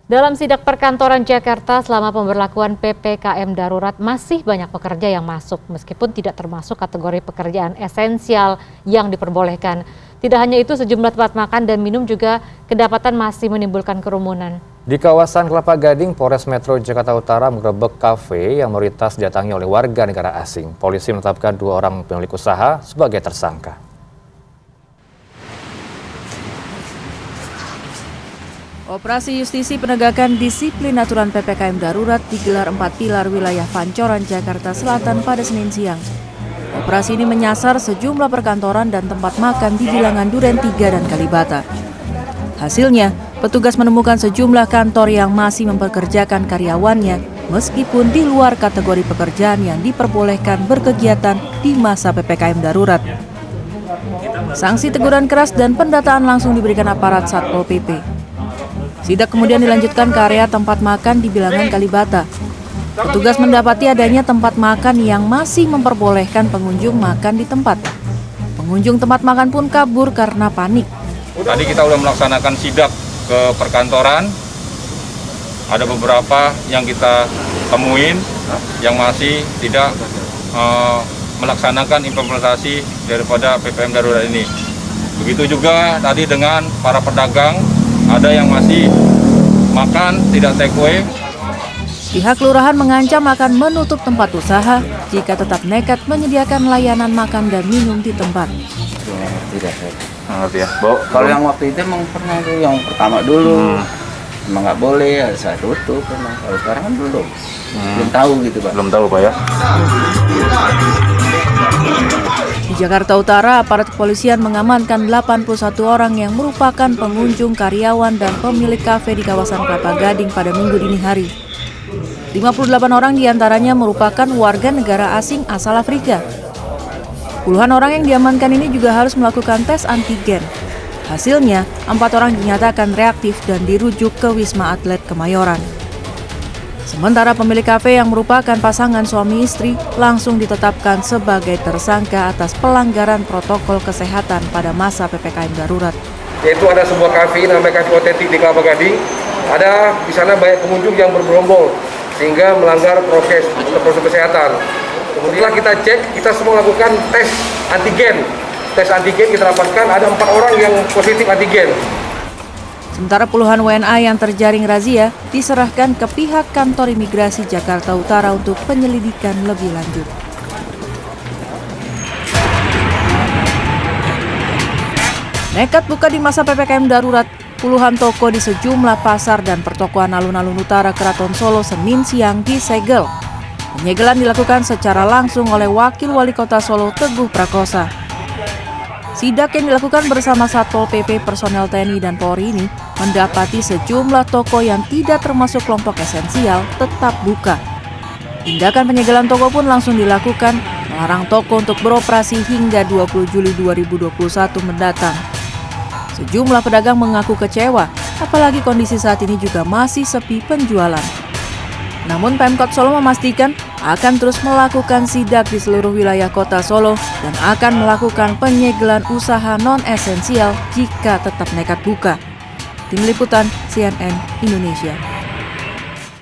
Dalam sidak perkantoran Jakarta selama pemberlakuan PPKM darurat masih banyak pekerja yang masuk meskipun tidak termasuk kategori pekerjaan esensial yang diperbolehkan. Tidak hanya itu, sejumlah tempat makan dan minum juga kedapatan masih menimbulkan kerumunan. Di kawasan Kelapa Gading, Polres Metro Jakarta Utara menggerebek kafe yang mayoritas didatangi oleh warga negara asing. Polisi menetapkan 2 orang pemilik usaha sebagai tersangka. Operasi Justisi Penegakan Disiplin Aturan PPKM Darurat digelar 4 pilar wilayah Pancoran, Jakarta Selatan pada Senin siang. Operasi ini menyasar sejumlah perkantoran dan tempat makan di bilangan Duren 3 dan Kalibata. Hasilnya, petugas menemukan sejumlah kantor yang masih mempekerjakan karyawannya meskipun di luar kategori pekerjaan yang diperbolehkan berkegiatan di masa PPKM Darurat. Sanksi teguran keras dan pendataan langsung diberikan aparat Satpol PP. Sidak kemudian dilanjutkan ke area tempat makan di bilangan Kalibata. Petugas mendapati adanya tempat makan yang masih memperbolehkan pengunjung makan di tempat. Pengunjung tempat makan pun kabur karena panik. Tadi kita sudah melaksanakan sidak ke perkantoran. Ada beberapa yang kita temuin yang masih tidak melaksanakan implementasi daripada PPKM darurat ini. Begitu juga tadi dengan para pedagang, ada yang masih makan tidak take away. Pihak kelurahan mengancam akan menutup tempat usaha jika tetap nekat menyediakan layanan makan dan minum di tempat. Tidak, Ngerti ya, kalau yang waktu itu emang pernah itu yang pertama dulu, emang nggak boleh, saya tutup. Kalau sekarang kan belum tahu gitu Pak. Belum tahu Pak ya. Di Jakarta Utara, aparat kepolisian mengamankan 81 orang yang merupakan pengunjung, karyawan, dan pemilik kafe di kawasan Kelapa Gading pada Minggu dini hari. 58 orang diantaranya merupakan warga negara asing asal Afrika. Puluhan orang yang diamankan ini juga harus melakukan tes antigen. Hasilnya, 4 orang dinyatakan reaktif dan dirujuk ke Wisma Atlet Kemayoran. Sementara pemilik kafe yang merupakan pasangan suami istri langsung ditetapkan sebagai tersangka atas pelanggaran protokol kesehatan pada masa PPKM darurat. Yaitu ada sebuah kafe namanya Kafe Otentik di Kelapa Gading. Ada di sana banyak pengunjung yang bergerombol sehingga melanggar prokes kesehatan. Kemudian kita cek, kita semua lakukan tes antigen. Tes antigen kita dapatkan ada 4 orang yang positif antigen. Sementara puluhan WNA yang terjaring razia diserahkan ke pihak kantor imigrasi Jakarta Utara untuk penyelidikan lebih lanjut. Nekat buka di masa PPKM darurat, puluhan toko di sejumlah pasar dan pertokoan alun-alun utara Keraton Solo Senin siang disegel. Penyegelan dilakukan secara langsung oleh Wakil Wali Kota Solo Teguh Prakosa. Sidak yang dilakukan bersama Satpol PP, personel TNI dan Polri ini mendapati sejumlah toko yang tidak termasuk kelompok esensial tetap buka. Tindakan penyegelan toko pun langsung dilakukan, melarang toko untuk beroperasi hingga 20 Juli 2021 mendatang. Sejumlah pedagang mengaku kecewa, apalagi kondisi saat ini juga masih sepi penjualan. Namun Pemkot Solo memastikan akan terus melakukan sidak di seluruh wilayah kota Solo dan akan melakukan penyegelan usaha non-esensial jika tetap nekat buka. Tim Liputan CNN Indonesia.